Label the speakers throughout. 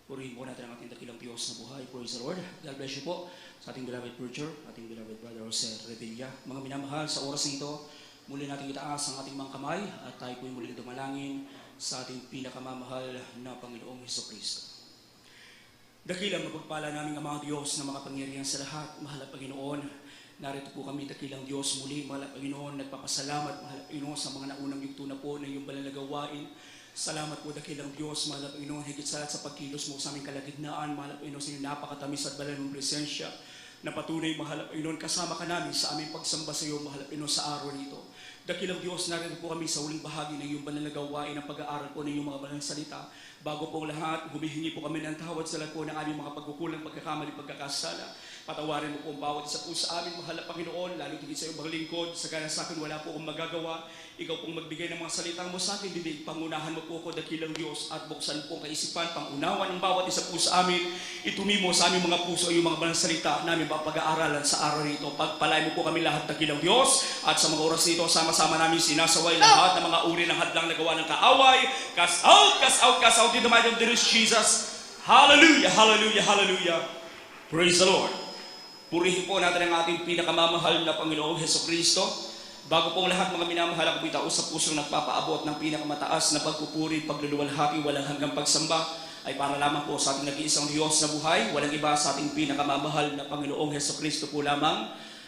Speaker 1: Purihin po natin ang ating dakilang Diyos na buhay. Praise the Lord. God bless you po sa ating beloved preacher, ating beloved brother Jose Revilla. Mga minamahal, sa oras na ito, muli natin itaas ang ating mga kamay at tayo po'y muling dumalangin sa ating pinakamamahal na Panginoong Hesukristo. Dakilang mapagpala namin ang mga Diyos na makapangyarihan sa lahat. Mahal na Panginoon, narito po kami dakilang Diyos muli. Mahal na Panginoon, nagpapasalamat. Mahal na Panginoon sa mga naunang yugto na po na iyong banal na gawain. Salamat po dakilang Diyos, mahal na Panginoon, higit sa lahat sa pagkilos mo sa aming kalagitnaan, mahal na Panginoon, sa inyong napakatamis at banal mong presensya, na patunay, mahal na Panginoon, kasama ka namin sa aming pagsamba sa iyo, mahal na Panginoon, sa araw nito. Dakilang Diyos, narito po kami sa uling bahagi ng iyong banal na gawain, ng pag-aaral po ng iyong mga banal na salita. Bago pong lahat, humihingi po kami ng tawad sa lahat po ng aming mga pagkukulang, pagkakamali, pagkakasala. Patawarin mo po ang bawat isa po sa amin, mahal na Panginoon, lalo tigit sa iyong mga lingkod, sagana sa akin wala po akong magagawa. Ikaw pong magbigay ng mga salitang mo sa akin, bibig, pangunahan mo po ako, dakilang Diyos, at buksan po ang kaisipan, pangunawan ng bawat isa po sa amin. Itumi mo sa aming mga puso yung mga banal salita namin pag-aaralan sa araw nito. Pagpalay mo po kami lahat, dakilang Diyos, at sa mga oras nito, sama-sama namin sinasaway lahat ng mga uri ng hadlang na gawa ng kaaway. Cast out in the mighty name of Jesus. Hallelujah, hallelujah, hallelujah. Praise the Lord. Purihin po natin ang ating pinakamamahal na Panginoong Hesukristo. Bago pong lahat, mga minamahal, ako bitao sa pusong nagpapaabot ng pinakamataas na pagpupuri, pagluluwalhati, walang hanggang pagsamba, ay para lamang po sa ating nag-iisang Diyos na buhay, walang iba sa ating pinakamamahal na Panginoong Hesukristo po lamang.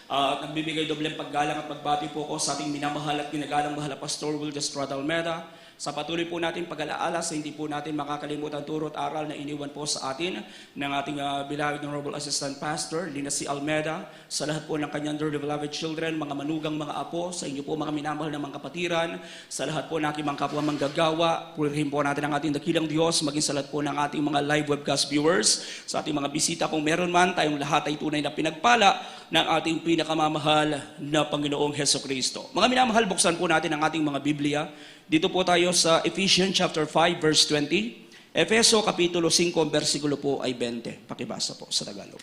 Speaker 1: Nagbibigay dobleng paggalang at pagbati po ko sa ating minamahal at ginagalang mahal na Pastor Wilder Estrada Almeida. Sa patuloy po natin pag-alaala sa hindi po natin makakalimutan turo at aral na iniwan po sa atin ng ating beloved Honorable Assistant Pastor, Lina C. Almeida, sa lahat po ng kanyang dearly beloved children, mga manugang mga apo, sa inyo po mga minamahal na mga kapatiran, sa lahat po ng aking mga kapwa manggagawa, purihin po natin ang ating dakilang Diyos, maging sa lahat po ng ating mga live webcast viewers, sa ating mga bisita kung meron man, tayong lahat ay tunay na pinagpala ng ating pinakamamahal na Panginoong Hesukristo. Mga minamahal, buksan po natin ang ating mga Biblia. Dito po tayo sa Ephesians chapter 5 verse 20. Efeso kapitulo 5 versikulo po ay 20. Pakibasa po sa Tagalog.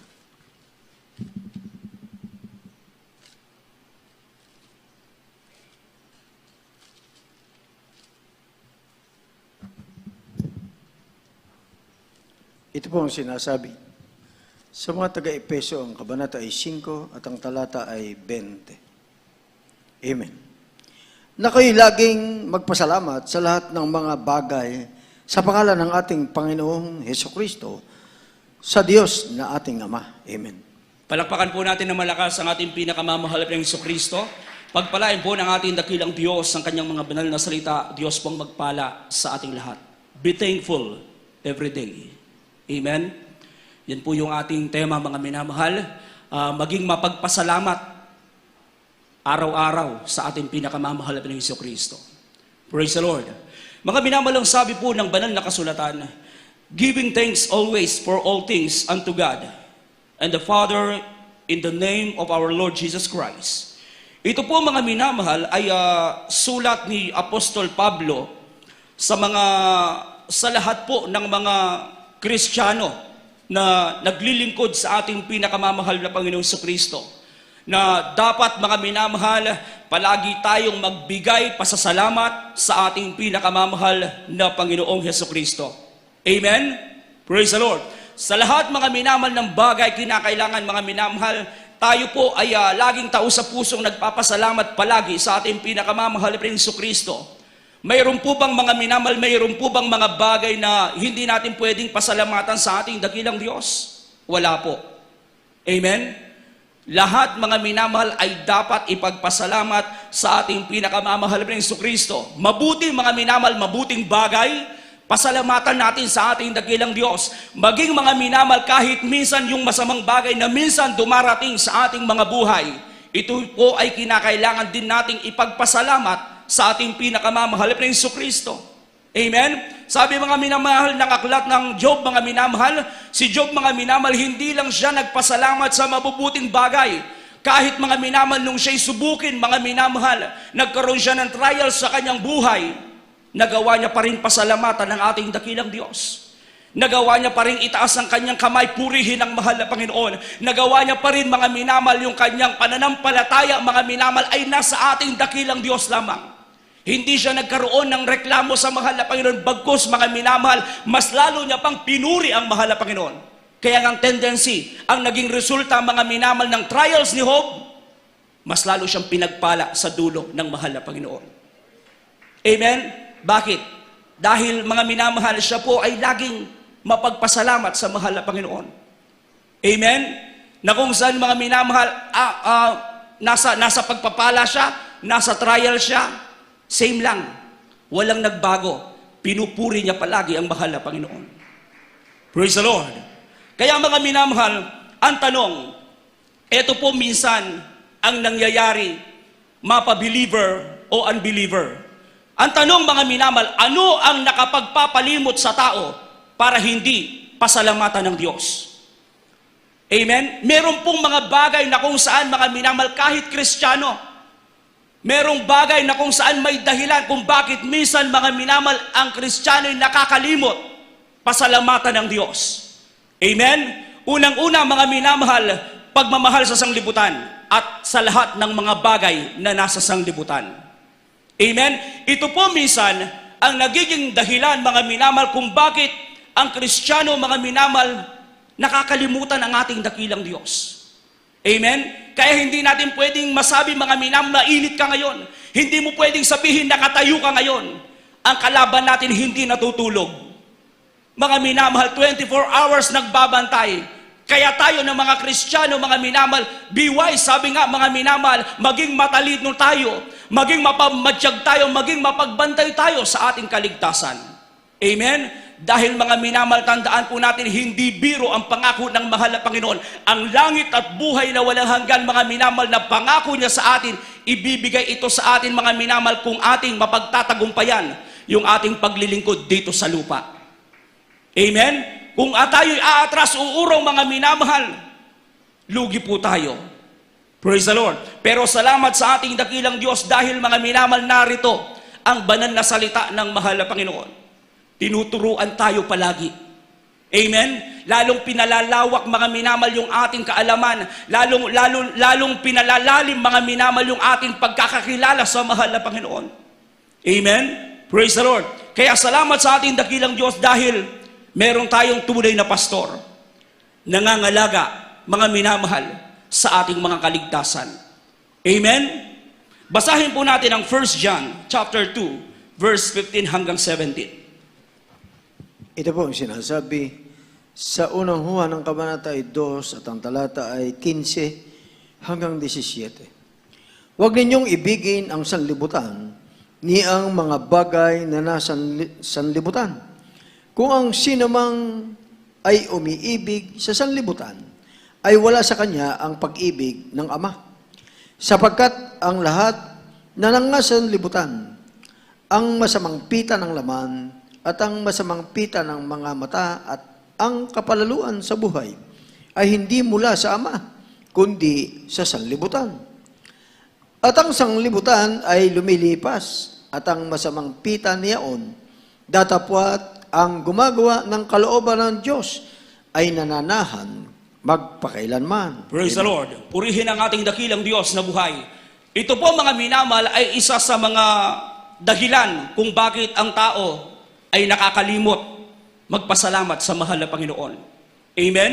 Speaker 2: Ito po ang sinasabi. Sa mga taga-Epeso, ang kabanata ay 5 at ang talata ay 20. Amen. Na kayo laging magpasalamat sa lahat ng mga bagay sa pangalan ng ating Panginoong Hesukristo, sa Diyos na ating Ama. Amen.
Speaker 1: Palakpakan po natin ng malakas ang ating pinakamamahal na Hesukristo. Pagpalain po ng ating dakilang Diyos ang kanyang mga banal na salita. Diyos pong magpala sa ating lahat. Be thankful every day. Amen. Yan po yung ating tema, mga minamahal. Maging mapagpasalamat araw-araw sa ating pinakamamahal na Hesukristo. Praise the Lord. Mga minamalang sabi po ng banal na kasulatan, giving thanks always for all things unto God and the Father in the name of our Lord Jesus Christ. Ito po, mga minamahal, ay sulat ni Apostol Pablo sa lahat po ng mga Kristiyano na naglilingkod sa ating pinakamamahal na Panginoong Hesukristo, na dapat, mga minamahal, palagi tayong magbigay pasasalamat sa ating pinakamamahal na Panginoong Hesukristo. Amen? Praise the Lord. Sa lahat, mga minamahal, ng bagay kinakailangan, mga minamahal, tayo po ay laging tao sa pusong nagpapasalamat palagi sa ating pinakamamahal na Hesukristo. Mayroon po bang, mga minamahal, mayroon po bang mga bagay na hindi natin pwedeng pasalamatan sa ating dakilang Diyos? Wala po. Amen? Lahat, mga minamahal, ay dapat ipagpasalamat sa ating pinakamamahal na Hesukristo. Mabuti, mga minamahal, mabuting bagay, pasalamatan natin sa ating dakilang Diyos. Maging, mga minamahal, kahit minsan yung masamang bagay na minsan dumarating sa ating mga buhay, ito po ay kinakailangan din nating ipagpasalamat sa ating pinakamamahal na Hesukristo. Amen? Sabi, mga minamahal, ng aklat ng Job, mga minamahal, si Job, mga minamahal, hindi lang siya nagpasalamat sa mabubuting bagay. Kahit, mga minamahal, nung siya'y subukin, mga minamahal, nagkaroon siya ng trial sa kanyang buhay, nagawa niya pa rin pasalamatan ng ating dakilang Diyos. Nagawa niya pa rin itaas ang kanyang kamay, purihin ang mahal na Panginoon. Nagawa niya pa rin, mga minamahal, yung kanyang pananampalataya, mga minamahal, ay nasa ating dakilang Diyos lamang. Hindi siya nagkaroon ng reklamo sa mahal na Panginoon. Bagkus, mga minamahal, mas lalo niya pang pinuri ang mahal na Panginoon. Kaya ang tendency, ang naging resulta, mga minamahal, ng trials ni Job, mas lalo siyang pinagpala sa dulo ng mahal na Panginoon. Amen? Bakit? Dahil, mga minamahal, siya po ay laging mapagpasalamat sa mahal na Panginoon. Amen? Na kung saan, mga minamahal, nasa pagpapala siya, nasa trial siya, same lang. Walang nagbago. Pinupuri niya palagi ang mahal na Panginoon. Praise the Lord. Kaya mga minamahal, ang tanong, ito po minsan ang nangyayari, mapa-believer o unbeliever. Ang tanong, mga minamahal, ano ang nakapagpapalimot sa tao para hindi pasalamatan ng Diyos? Amen? Meron pong mga bagay na kung saan, mga minamahal, kahit Kristiyano, merong bagay na kung saan may dahilan kung bakit minsan, mga minamahal, ang Kristiyano ay nakakalimot pasalamatan ng Diyos. Amen? Unang-una, mga minamahal, pagmamahal sa sanglibutan at sa lahat ng mga bagay na nasa sanglibutan. Amen? Ito po minsan ang nagiging dahilan, mga minamahal, kung bakit ang Kristiyano, mga minamahal, nakakalimutan ang ating dakilang Diyos. Amen? Kaya hindi natin pwedeng masabi, mga minamahal, na init ka ngayon. Hindi mo pwedeng sabihin nakatayo ka ngayon. Ang kalaban natin hindi natutulog. Mga minamahal, 24 hours nagbabantay. Kaya tayo ng mga Kristiyano, mga minamahal, be wise, sabi nga, mga minamahal, maging matalino tayo, maging mapamadyag tayo, maging mapagbantay tayo sa ating kaligtasan. Amen? Dahil, mga minamahal, tandaan po natin, hindi biro ang pangako ng mahal na Panginoon. Ang langit at buhay na walang hanggan, mga minamahal, na pangako niya sa atin, ibibigay ito sa atin, mga minamahal, kung ating mapagtatagumpayan yung ating paglilingkod dito sa lupa. Amen? Kung tayo'y aatras, uurong, mga minamahal, lugi po tayo. Praise the Lord. Pero salamat sa ating dakilang Diyos dahil, mga minamahal, narito ang banal na salita ng mahal na Panginoon. Tinuturuan tayo palagi. Amen? Lalong pinalalawak, mga minamahal, yung ating kaalaman. Lalong pinalalalim, mga minamahal, yung ating pagkakakilala sa mahal na Panginoon. Amen? Praise the Lord. Kaya salamat sa ating dakilang Diyos dahil meron tayong tunay na pastor, nangangalaga, mga minamahal, sa ating mga kaligtasan. Amen? Basahin po natin ang 1 John chapter 2, verse 15 hanggang 17.
Speaker 2: Ito po ang sinasabi sa unang huwa ng kabanata ay 2 at ang talata ay 15 hanggang 17. Huwag ninyong ibigin ang sanlibutan ni ang mga bagay na nasa sanlibutan. Kung ang sinamang ay umiibig sa sanlibutan, ay wala sa kanya ang pag-ibig ng Ama. Sapagkat ang lahat na nangasanlibutan, ang masamang pita ng laman, at ang masamang pita ng mga mata at ang kapalaluan sa buhay ay hindi mula sa Ama, kundi sa sanlibutan. At ang sanlibutan ay lumilipas at ang masamang pita niyaon, datapwat ang gumagawa ng kalooban ng Diyos ay nananahan magpakailanman.
Speaker 1: Praise the Lord. Purihin ang ating dakilang Diyos na buhay. Ito po, mga minamahal, ay isa sa mga dahilan kung bakit ang tao ay nakakalimot magpasalamat sa mahal na Panginoon. Amen?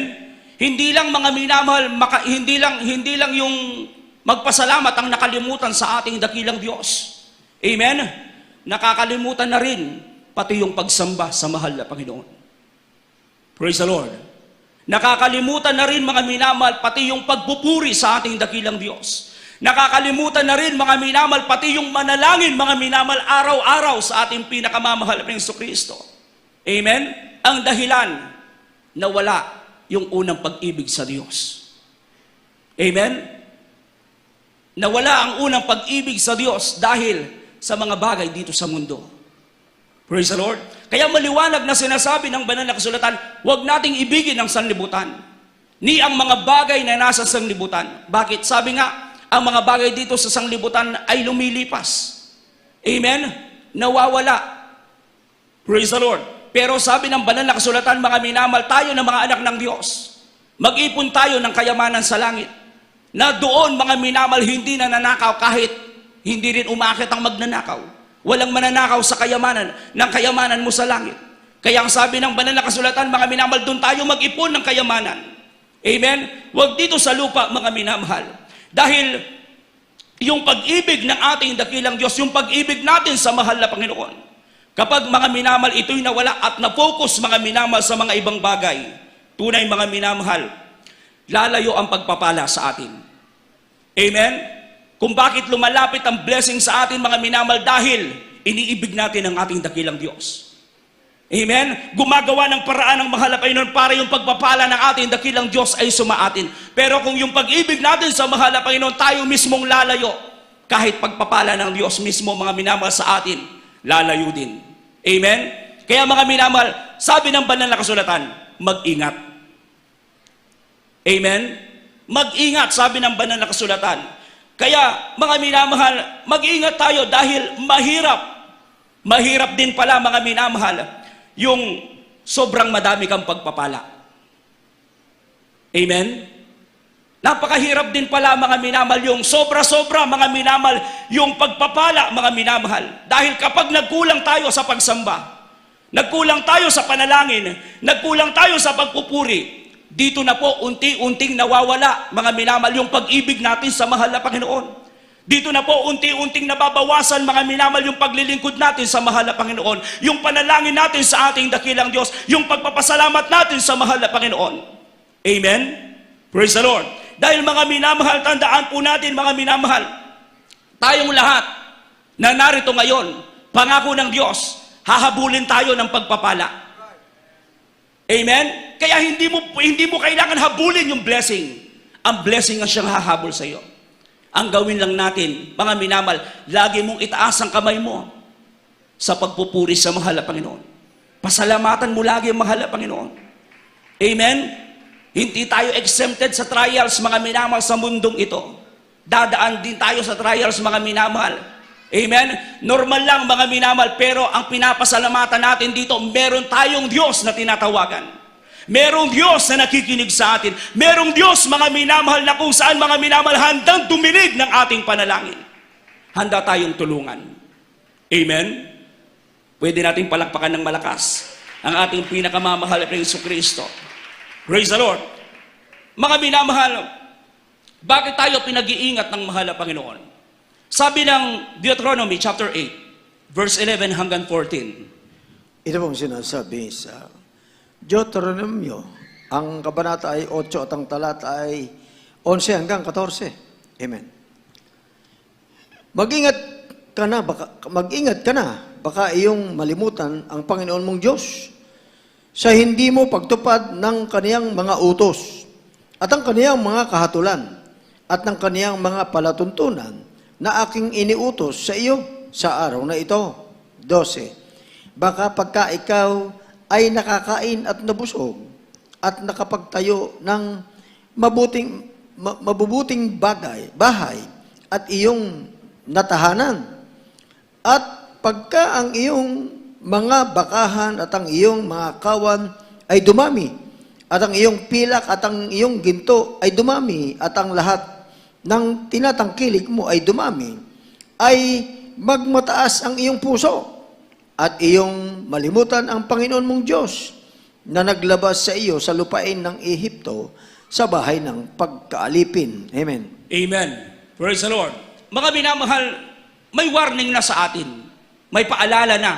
Speaker 1: Hindi lang, mga minamahal, hindi lang yung magpasalamat ang nakalimutan sa ating dakilang Diyos. Amen? Nakakalimutan na rin pati yung pagsamba sa mahal na Panginoon. Praise the Lord. Nakakalimutan na rin, mga minamahal, pati yung pagpupuri sa ating dakilang Diyos. Nakakalimutan na rin, mga minamahal, pati yung manalangin, mga minamahal, araw-araw sa ating pinakamamahal na Jesucristo. Amen? Ang dahilan na wala yung unang pag-ibig sa Diyos. Amen? Nawala ang unang pag-ibig sa Diyos dahil sa mga bagay dito sa mundo. Praise the Lord. Kaya maliwanag na sinasabi ng banal na kasulatan, huwag nating ibigin ang sanlibutan, ni ang mga bagay na nasa sanlibutan. Bakit? Sabi nga, ang mga bagay dito sa sanglibutan ay lumilipas. Amen? Nawawala. Praise the Lord. Pero sabi ng banal na kasulatan, mga minamahal, tayo na mga anak ng Diyos, mag-ipon tayo ng kayamanan sa langit, na doon, mga minamahal, hindi na nanakaw kahit hindi rin umakit ang magnanakaw. Walang mananakaw sa kayamanan, ng kayamanan mo sa langit. Kaya ang sabi ng banal na kasulatan, mga minamahal, doon tayo mag-ipon ng kayamanan. Amen? Huwag dito sa lupa, mga minamahal. Dahil yung pag-ibig ng ating dakilang Diyos, yung pag-ibig natin sa mahal na Panginoon, kapag mga minamahal, ito'y nawala at na-focus mga minamahal sa mga ibang bagay, tunay mga minamahal, lalayo ang pagpapala sa atin. Amen? Kung bakit lumalapit ang blessing sa atin mga minamahal, dahil iniibig natin ang ating dakilang Diyos. Amen? Gumagawa ng paraan ng mahal na Panginoon para yung pagpapala ng ating dakilang Diyos ay sumaatin. Pero kung yung pag-ibig natin sa mahal na Panginoon, tayo mismong lalayo, kahit pagpapala ng Diyos mismo mga minamahal sa atin, lalayo din. Amen? Kaya mga minamahal, sabi ng banal na kasulatan, mag-ingat. Amen? Mag-ingat, sabi ng banal na kasulatan. Kaya mga minamahal, mag-ingat tayo dahil mahirap. Mahirap din pala mga minamahal, yung sobrang madami kang pagpapala. Amen? Napakahirap din pala mga minamahal, yung sobra-sobra mga minamahal, yung pagpapala mga minamahal. Dahil kapag nagkulang tayo sa pagsamba, nagkulang tayo sa panalangin, nagkulang tayo sa pagpupuri, dito na po unti-unting nawawala mga minamahal yung pag-ibig natin sa mahal na Panginoon. Dito na po unti-unting nababawasan mga minamahal yung paglilingkod natin sa mahal na Panginoon, yung panalangin natin sa ating dakilang Diyos, yung pagpapasalamat natin sa mahal na Panginoon. Amen? Praise the Lord. Dahil mga minamahal, tandaan po natin mga minamahal, tayong lahat na narito ngayon, pangako ng Diyos, hahabulin tayo ng pagpapala. Amen? Kaya hindi mo kailangan habulin yung blessing. Ang blessing ang siyang hahabol sa iyo. Ang gawin lang natin, mga minamahal, lagi mong itaas ang kamay mo sa pagpupuri sa mahal na Panginoon. Pasalamatan mo lagi ang mahal na Panginoon. Amen? Hindi tayo exempted sa trials, mga minamahal, sa mundong ito. Dadaan din tayo sa trials, mga minamahal. Amen? Normal lang, mga minamahal, pero ang pinapasalamatan natin dito, meron tayong Diyos na tinatawagan. Merong Diyos na nakikinig sa atin. Merong Diyos, mga minamahal, na kung saan mga minamahal handang duminig ng ating panalangin. Handa tayong tulungan. Amen? Pwede nating palakpakan ng malakas ang ating pinakamamahal na Jesucristo. Praise the Lord. Mga minamahal, bakit tayo pinag-iingat ng mahal na Panginoon? Sabi ng Deuteronomy chapter 8, verse 11 hanggang 14.
Speaker 2: Ito pong sinasabi sa Deuteronomio, ang kabanata ay 8 at ang talata ay 11 hanggang 14. Amen. Mag-ingat ka na, baka iyong malimutan ang Panginoon mong Diyos sa hindi mo pagtupad ng kaniyang mga utos at ang kaniyang mga kahatulan at ng kaniyang mga palatuntunan na aking iniutos sa iyo sa araw na ito. 12. Baka pagka ikaw ay nakakain at nabusog at nakapagtayo ng mabubuting bahay at iyong natahanan. At pagka ang iyong mga bakahan at ang iyong mga kawan ay dumami, at ang iyong pilak at ang iyong ginto ay dumami, at ang lahat ng tinatangkilik mo ay dumami, ay magmataas ang iyong puso, at iyong malimutan ang Panginoon mong Diyos na naglabas sa iyo sa lupain ng Ehipto sa bahay ng pagkaalipin. Amen.
Speaker 1: Amen. Praise the Lord. Mga minamahal, may warning na sa atin. May paalala na.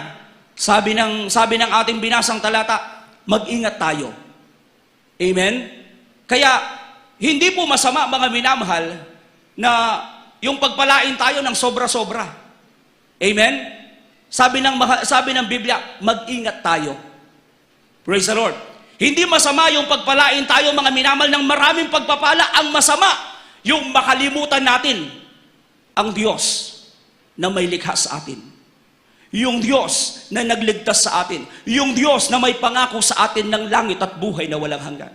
Speaker 1: Sabi ng ating binasang talata, mag-ingat tayo. Amen? Kaya, hindi po masama mga minamahal na yung pagpalain tayo ng sobra-sobra. Amen? Sabi ng Biblia, mag-ingat tayo. Praise the Lord. Hindi masama yung pagpalain tayo mga minamahal ng maraming pagpapala. Ang masama, yung makalimutan natin ang Diyos na may likha sa atin. Yung Diyos na nagligtas sa atin. Yung Diyos na may pangako sa atin ng langit at buhay na walang hanggan.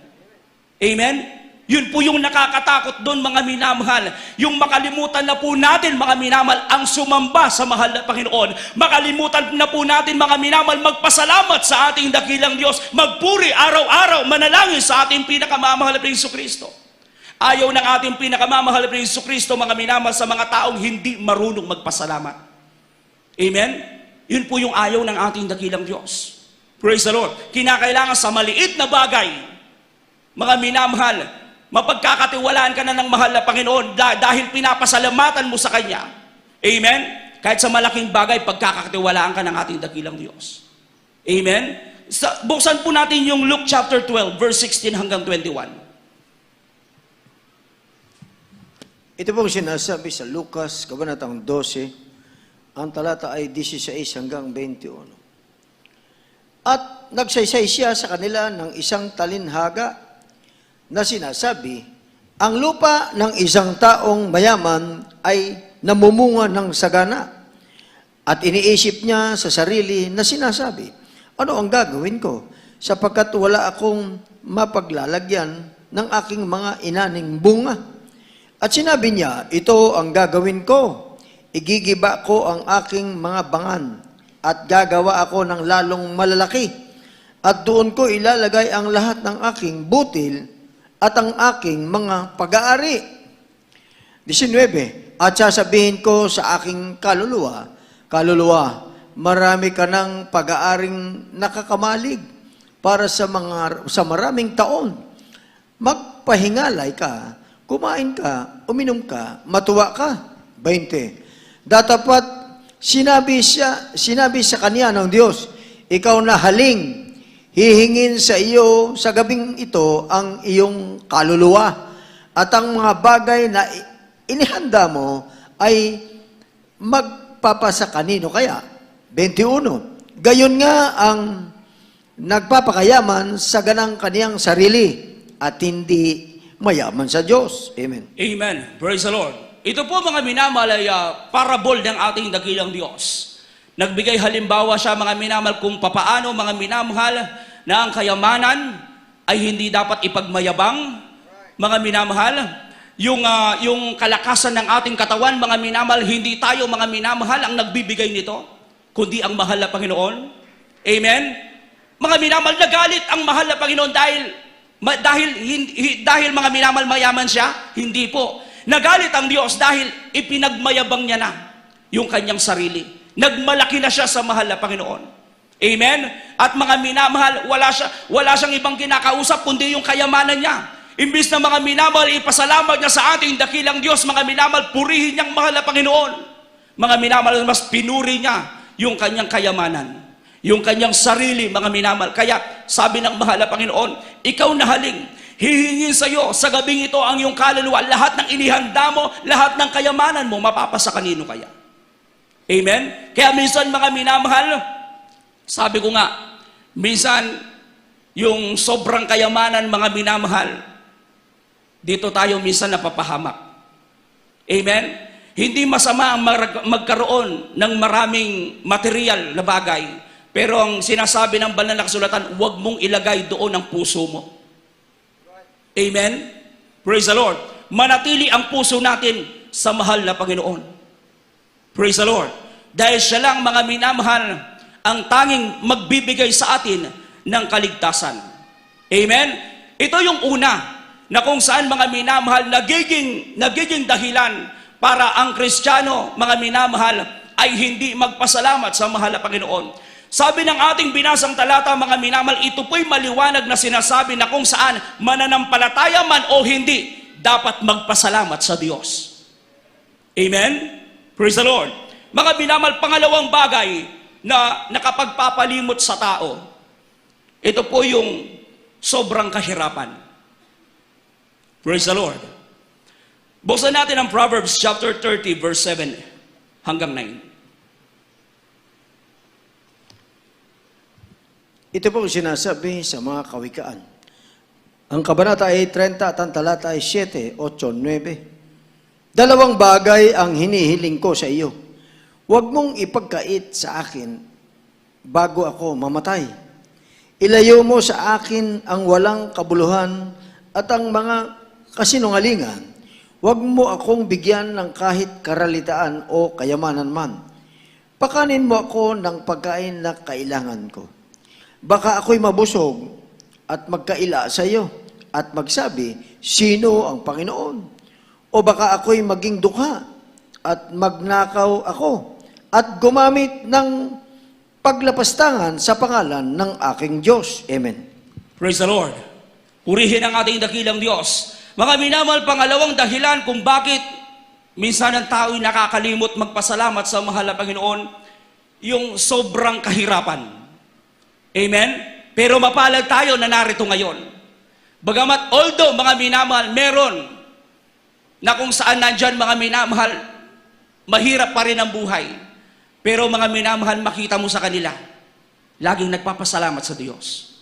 Speaker 1: Amen? Yun po yung nakakatakot doon mga minamahal. Yung makalimutan na po natin mga minamahal ang sumamba sa mahal na Panginoon. Makalimutan na po natin mga minamahal magpasalamat sa ating dakilang Diyos. Magpuri araw-araw, manalangin sa ating pinakamamahal na Jesucristo. Ayaw ng ating pinakamamahal na Jesucristo mga minamahal sa mga taong hindi marunong magpasalamat. Amen? Yun po yung ayaw ng ating dakilang Diyos. Praise the Lord. Kinakailangan sa maliit na bagay, mga minamahal, mapagkakatiwalaan ka na ng mahal na Panginoon dahil pinapasalamatan mo sa Kanya. Amen? Kahit sa malaking bagay, pagkakatiwalaan ka ng ating dakilang Diyos. Amen? Buksan po natin yung Luke chapter 12, verse 16 hanggang 21.
Speaker 2: Ito pong sinasabi sa Lucas, Kabanatang 12, ang talata ay 16 hanggang 21. At nagsaysay siya sa kanila ng isang talinhaga na sinasabi, ang lupa ng isang taong mayaman ay namumunga ng sagana. At iniisip niya sa sarili na sinasabi, ano ang gagawin ko? Sapagkat wala akong mapaglalagyan ng aking mga inaning bunga. At sinabi niya, ito ang gagawin ko. Igigiba ko ang aking mga bangan at gagawa ako ng lalong malalaki. At doon ko ilalagay ang lahat ng aking butil at ang aking mga pag-aari. 19. At sasabihin ko sa aking kaluluwa, marami ka ng pag-aaring nakakamalig para sa maraming taon. Magpahingalay ka, kumain ka, uminom ka, matuwa ka. 20. Datapat sinabi sa kanya ng Diyos, ikaw na haling, hihingin sa iyo sa gabing ito ang iyong kaluluwa at ang mga bagay na inihanda mo ay magpapasa kanino kaya? 21. Gayon nga ang nagpapakayaman sa ganang kaniyang sarili at hindi mayaman sa Diyos. Amen.
Speaker 1: Amen. Praise the Lord. Ito po mga minamahal ay parable ng ating dakilang Diyos. Nagbigay halimbawa siya mga minamahal kung papaano mga minamahal na ang kayamanan ay hindi dapat ipagmayabang. Mga minamahal, yung kalakasan ng ating katawan, mga minamahal, hindi tayo mga minamahal ang nagbibigay nito, kundi ang mahal na Panginoon. Amen? Mga minamahal, nagalit ang mahal na Panginoon dahil mga minamahal mayaman siya? Hindi po. Nagalit ang Diyos dahil ipinagmayabang niya na yung kanyang sarili. Nagmalaki na siya sa mahal na Panginoon. Amen? At mga minamahal, wala siyang ibang kinakausap kundi yung kayamanan niya. Imbis na mga minamahal, ipasalamat niya sa ating dakilang Diyos, mga minamahal, purihin niyang mahal na Panginoon. Mga minamahal, mas pinuri niya yung kanyang kayamanan, yung kanyang sarili, mga minamahal. Kaya sabi ng mahal na Panginoon, ikaw na haling, hihingin sa iyo sa gabing ito ang iyong kaluluwa, lahat ng inihanda mo, lahat ng kayamanan mo, mapapasa kanino kaya? Amen? Kaya minsan mga minamahal, sabi ko nga, minsan yung sobrang kayamanan mga minamahal, dito tayo minsan napapahamak. Amen? Hindi masama ang magkaroon ng maraming material na bagay, pero ang sinasabi ng banal na kasulatan, huwag mong ilagay doon ang puso mo. Amen? Praise the Lord. Manatili ang puso natin sa mahal na Panginoon. Praise the Lord. Dahil siya lang mga minamahal ang tanging magbibigay sa atin ng kaligtasan. Amen? Ito yung una na kung saan mga minamahal nagiging dahilan para ang Kristiyano, mga minamahal, ay hindi magpasalamat sa mahal na Panginoon. Sabi ng ating binasang talata, mga minamahal, ito po'y maliwanag na sinasabi na kung saan mananampalataya man o hindi, dapat magpasalamat sa Diyos. Amen? Praise the Lord. Mga minamahal, pangalawang bagay na nakapagpapalimot sa tao, ito po yung sobrang kahirapan. Praise the Lord. Buksan natin ang Proverbs chapter 30, verse 7 hanggang 9.
Speaker 2: Ito po sinasabi sa mga kawikaan. Ang kabanata ay 30 at ang talata ay 7, 8, 9. Dalawang bagay ang hinihiling ko sa iyo. Huwag mong ipagkait sa akin bago ako mamatay. Ilayo mo sa akin ang walang kabuluhan at ang mga kasinungalingan. Huwag mo akong bigyan ng kahit karalitaan o kayamanan man. Pakanin mo ako ng pagkain na kailangan ko. Baka ako'y mabusog at magkaila sa iyo at magsabi, sino ang Panginoon? O baka ako'y maging dukha at magnakaw ako at gumamit ng paglapastangan sa pangalan ng aking Diyos. Amen.
Speaker 1: Praise the Lord. Purihin ang ating dakilang Diyos. Mga minamahal, pangalawang dahilan kung bakit minsan ang tao'y nakakalimot magpasalamat sa mahal na Panginoon, yung sobrang kahirapan. Amen? Pero mapalad tayo na narito ngayon. Bagamat although mga minamahal, meron na kung saan nandyan mga minamahal, mahirap pa rin ang buhay. Pero mga minamahal, makita mo sa kanila, laging nagpapasalamat sa Diyos.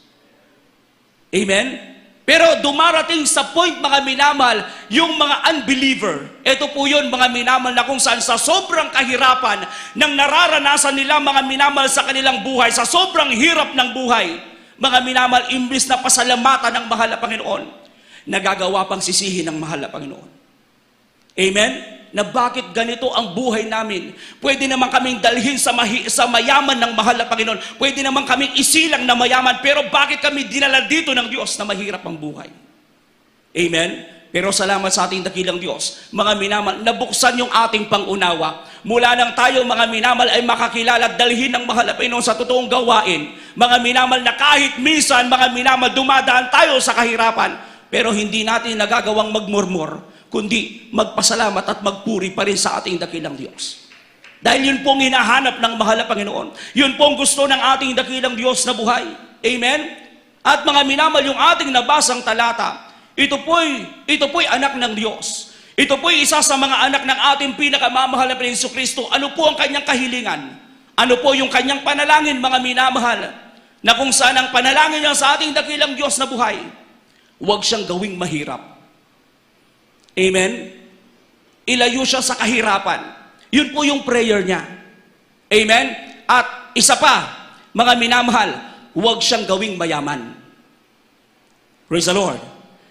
Speaker 1: Amen? Pero dumarating sa point, mga minamahal, yung mga unbeliever. Ito po yun, mga minamahal, na kung saan sa sobrang kahirapan ng nararanasan nila, mga minamahal, sa kanilang buhay, sa sobrang hirap ng buhay, mga minamahal, imbis na pasalamatan ng mahal na Panginoon, nagagawa pang sisihin ng mahal na Panginoon. Amen? Na bakit ganito ang buhay namin? Pwede naman kaming dalhin sa mayaman ng mahal na Panginoon. Pwede naman kaming isilang na mayaman. Pero bakit kami dinala dito ng Diyos na mahirap ang buhay? Amen? Pero salamat sa ating dakilang Diyos. Mga minamahal, nabuksan yung ating pangunawa. Mula nang tayo, mga minamahal, ay makakilala at dalhin ng mahal na Panginoon sa totoong gawain. Mga minamahal, na kahit minsan, mga minamahal, dumadaan tayo sa kahirapan. Pero hindi natin nagagawang magmurmur, kundi magpasalamat at magpuri pa rin sa ating dakilang Diyos. Dahil yun pong hinahanap ng mahal na Panginoon. Yun pong gusto ng ating dakilang Diyos na buhay. Amen? At mga minamahal, yung ating nabasang talata, ito po'y anak ng Diyos. Ito po'y isa sa mga anak ng ating pinakamamahal na Hesus Kristo. Ano po ang kanyang kahilingan? Ano po yung kanyang panalangin, mga minamahal? Na kung saan ang panalangin niya sa ating dakilang Diyos na buhay, huwag siyang gawing mahirap. Amen? Ilayo siya sa kahirapan. Yun po yung prayer niya. Amen? At isa pa, mga minamahal, huwag siyang gawing mayaman. Praise the Lord.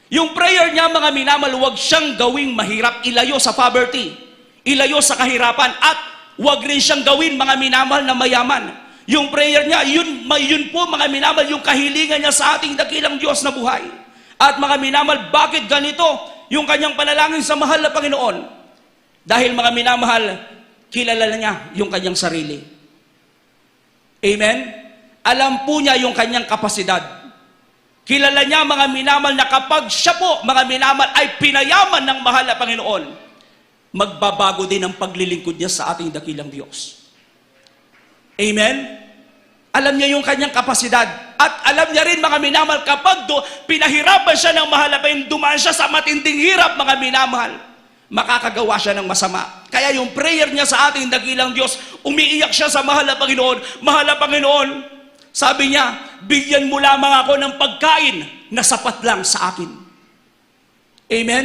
Speaker 1: Yung prayer niya, mga minamahal, huwag siyang gawing mahirap, ilayo sa poverty, ilayo sa kahirapan, at huwag rin siyang gawin, mga minamahal, na mayaman. Yung prayer niya, yun po, mga minamahal, yung kahilingan niya sa ating dakilang Diyos na buhay. At mga minamahal, bakit ganito yung kanyang panalangin sa mahal na Panginoon? Dahil, mga minamahal, kilala niya yung kanyang sarili. Amen? Alam po niya yung kanyang kapasidad. Kilala niya, mga minamahal, na kapag siya po, mga minamahal, ay pinayaman ng mahal na Panginoon, magbabago din ang paglilingkod niya sa ating dakilang Diyos. Amen? Alam niya yung kanyang kapasidad. At alam niya rin, mga minamahal, kapag pinahirapan siya ng mahal na Panginoon, dumaan siya sa matinding hirap, mga minamahal, makakagawa siya ng masama. Kaya yung prayer niya sa ating dakilang Diyos, umiiyak siya sa mahal na Panginoon. Mahal na Panginoon, sabi niya, bigyan mo lamang ako ng pagkain na sapat lang sa akin. Amen?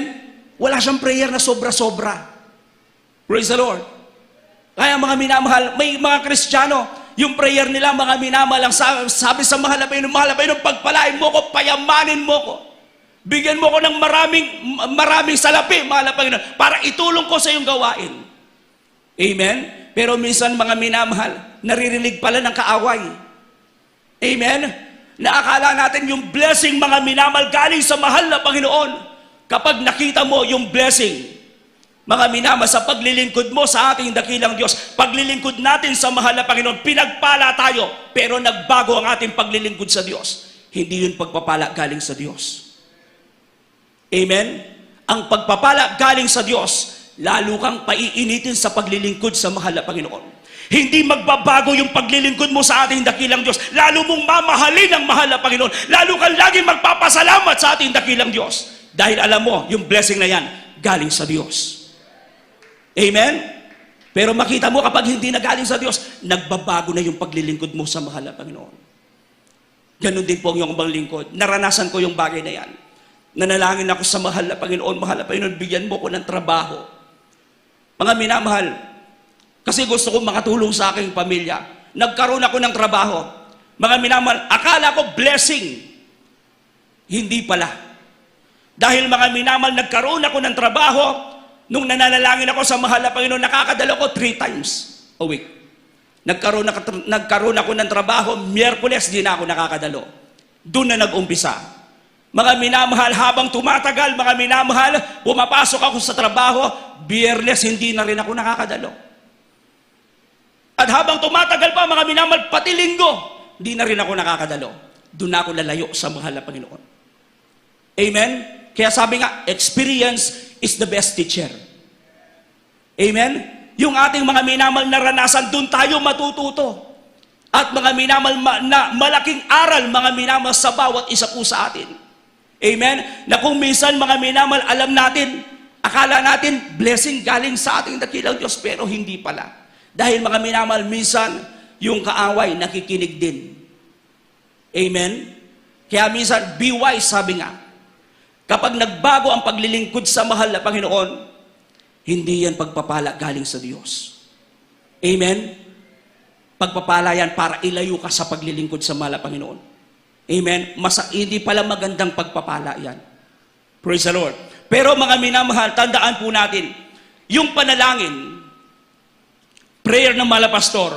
Speaker 1: Wala siyang prayer na sobra-sobra. Praise the Lord. Kaya, mga minamahal, may mga Kristiyano, yung prayer nila, mga minamahal, sabi sa mahal na Panginoon, pagpalain mo ko, payamanin mo ko. Bigyan mo ko ng maraming salapi, mahal na Panginoon, para itulong ko sa iyong gawain. Amen? Pero minsan, mga minamahal, naririnig pala ng kaaway. Amen? Naakala natin yung blessing, mga minamahal, galing sa mahal na Panginoon. Kapag nakita mo yung blessing, mga minamahal, sa paglilingkod mo sa ating dakilang Diyos, paglilingkod natin sa mahal na Panginoon, pinagpala tayo, pero nagbago ang ating paglilingkod sa Diyos. Hindi yun pagpapala galing sa Diyos. Amen? Ang pagpapala galing sa Diyos, lalo kang paiinitin sa paglilingkod sa mahal na Panginoon. Hindi magbabago yung paglilingkod mo sa ating dakilang Diyos. Lalo mong mamahalin ang mahal na Panginoon. Lalo kang laging magpapasalamat sa ating dakilang Diyos. Dahil alam mo, yung blessing na yan, galing sa Diyos. Amen? Pero makita mo, kapag hindi na galing sa Diyos, nagbabago na yung paglilingkod mo sa mahal na Panginoon. Ganon din po ang iyong paglilingkod. Naranasan ko yung bagay na yan. Nanalangin ako sa mahal na Panginoon, bigyan mo ko ng trabaho. Mga minamahal, kasi gusto kong makatulong sa aking pamilya. Nagkaroon ako ng trabaho. Mga minamahal, akala ko blessing. Hindi pala. Dahil, mga minamahal, nagkaroon ako ng trabaho. Nung nananalangin ako sa mahal na Panginoon, nakakadalo ko 3 times a week. Nagkaroon ako ng trabaho, Miyerkules, di na ako nakakadalo. Doon na nag-umpisa. Mga minamahal, habang tumatagal, mga minamahal, pumapasok ako sa trabaho, Biyernes, hindi na rin ako nakakadalo. At habang tumatagal pa, mga minamahal, pati linggo, di na rin ako nakakadalo. Doon na ako lalayo sa mahal na Panginoon. Amen? Kaya sabi nga, experience is the best teacher. Amen? Yung ating mga minamahal na naranasan, doon tayo matututo. At mga minamahal na malaking aral, mga minamahal sa bawat isa po sa atin. Amen? Na kung minsan mga minamahal, alam natin, akala natin, blessing galing sa ating dakilang Diyos, pero hindi pala. Dahil mga minamahal, minsan, yung kaaway, nakikinig din. Amen? Kaya minsan, be wise, sabi nga. Kapag nagbago ang paglilingkod sa mahal na Panginoon, hindi yan pagpapala galing sa Diyos. Amen? Pagpapala yan para ilayo ka sa paglilingkod sa mahal na Panginoon. Amen? Hindi pala magandang pagpapala yan. Praise the Lord. Pero mga minamahal, tandaan po natin, yung panalangin, prayer ng mahal na pastor,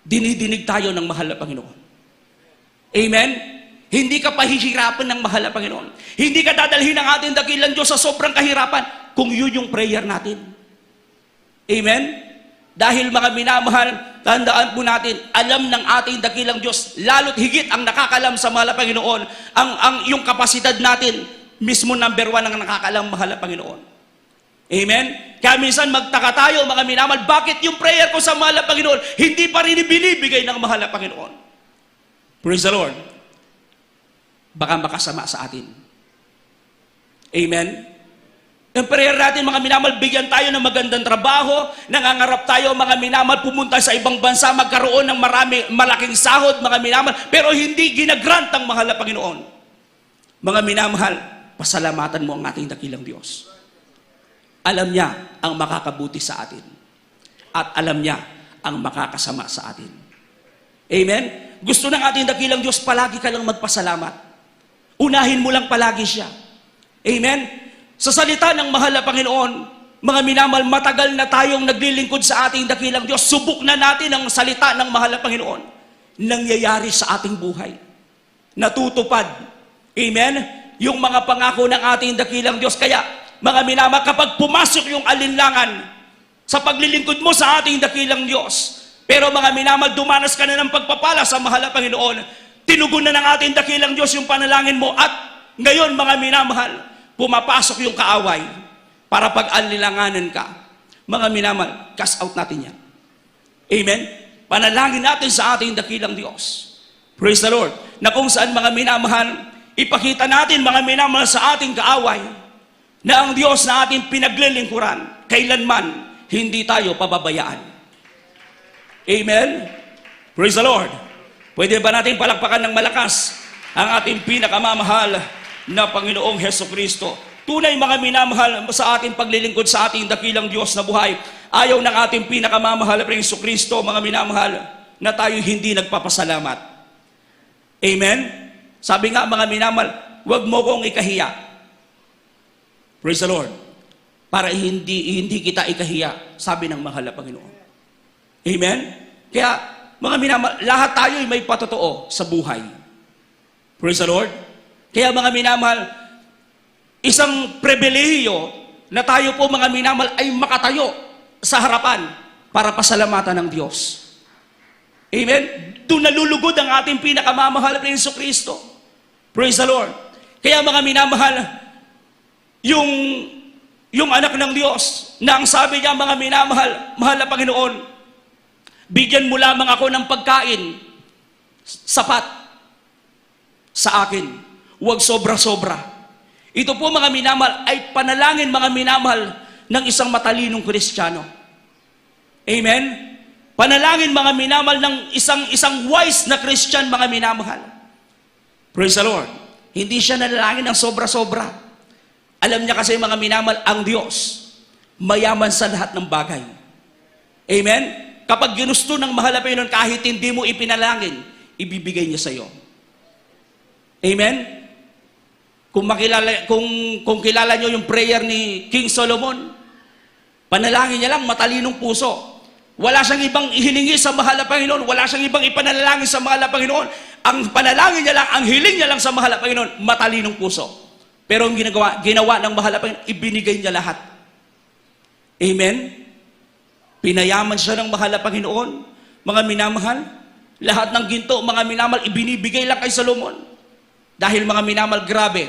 Speaker 1: dinidinig tayo ng mahal na Panginoon. Amen? Hindi ka pahihirapan ng mahal na Panginoon. Hindi ka dadalhin ng ating dakilang Diyos sa sobrang kahirapan kung yun yung prayer natin. Amen? Dahil mga minamahal, tandaan po natin, alam ng ating dakilang Diyos, lalo't higit ang nakakalam sa mahal na Panginoon, yung kapasidad natin, mismo number 1 ang nakakalam mahal na Panginoon. Amen? Kaya minsan magtaka tayo, mga minamahal, bakit yung prayer ko sa mahal na Panginoon, hindi pa rin binibigay ng mahal na Panginoon? Praise the Lord. Baka makasama sa atin. Amen? Yung prayer natin, mga minamahal, bigyan tayo ng magandang trabaho, nangangarap tayo, mga minamahal, pumunta sa ibang bansa, magkaroon ng malaking sahod, mga minamahal, pero hindi ginagrant ang mahal na Panginoon. Mga minamahal, pasalamatan mo ang ating dakilang Diyos. Alam niya ang makakabuti sa atin. At alam niya ang makakasama sa atin. Amen? Gusto ng ating dakilang Diyos, palagi ka lang magpasalamat. Unahin mo lang palagi siya. Amen? Sa salita ng mahal na Panginoon, mga minamahal, matagal na tayong naglilingkod sa ating dakilang Diyos. Subok na natin ang salita ng mahal na Panginoon. Nangyayari sa ating buhay. Natutupad. Amen? Yung mga pangako ng ating dakilang Diyos. Kaya, mga minamahal, kapag pumasok yung alinlangan sa paglilingkod mo sa ating dakilang Diyos, pero mga minamahal, dumanas ka na ng pagpapala sa mahal na Panginoon, tinugon na ng ating dakilang Diyos yung panalangin mo, at ngayon, mga minamahal, pumapasok yung kaaway para pag-alilanganan ka. Mga minamahal, cast out natin yan. Amen? Panalangin natin sa ating dakilang Diyos. Praise the Lord. Na kung saan, mga minamahal, ipakita natin, mga minamahal, sa ating kaaway, na ang Diyos na ating pinaglilingkuran, kailanman, hindi tayo pababayaan. Amen? Praise the Lord. Pwede ba natin palakpakan ng malakas ang ating pinakamamahal na Panginoong Hesukristo? Tunay, mga minamahal, sa ating paglilingkod sa ating dakilang Diyos na buhay, ayaw ng ating pinakamamahal na Hesukristo, mga minamahal, na tayo hindi nagpapasalamat. Amen? Sabi nga, mga minamahal, huwag mo kong ikahiya. Praise the Lord. Para hindi kita ikahiya, sabi ng mahal na Panginoon. Amen? Kaya, mga minamahal, lahat tayo ay may patotoo sa buhay. Praise the Lord. Kaya mga minamahal, isang pribilehiyo na tayo po, mga minamahal, ay makatayo sa harapan para pasalamatan ng Diyos. Amen? Doon nalulugod ang ating pinakamamahal na Hesukristo. Praise the Lord. Kaya mga minamahal, yung anak ng Diyos, na ang sabi niya, mga minamahal, mahal na Panginoon, bigyan mo lamang ako ng pagkain, sapat sa akin. Huwag sobra-sobra. Ito po, mga minamahal, ay panalangin, mga minamahal, ng isang matalinong Kristiyano. Amen? Panalangin, mga minamahal, ng isang wise na Christian, mga minamahal. Praise the Lord. Hindi siya nanalangin ng sobra-sobra. Alam niya kasi, mga minamahal, ang Diyos, mayaman sa lahat ng bagay. Amen? Kapag ginusto ng mahal na Panginoon, kahit hindi mo ipinalangin, ibibigay niya sa iyo. Amen? Kung kilala niyo yung prayer ni King Solomon, panalangin niya lang, matalinong puso. Wala siyang ibang ihilingi sa mahal na Panginoon, wala siyang ibang ipanalangin sa mahal na Panginoon. Ang panalangin niya lang, ang hiling niya lang sa mahal na Panginoon, matalinong puso. Pero ang ginawa ng mahal na Panginoon, ibinigay niya lahat. Amen? Pinayaman siya ng mahal na Panginoon. Mga minamahal, lahat ng ginto, mga minamahal, ibinibigay lang kay Solomon. Dahil mga minamahal, grabe,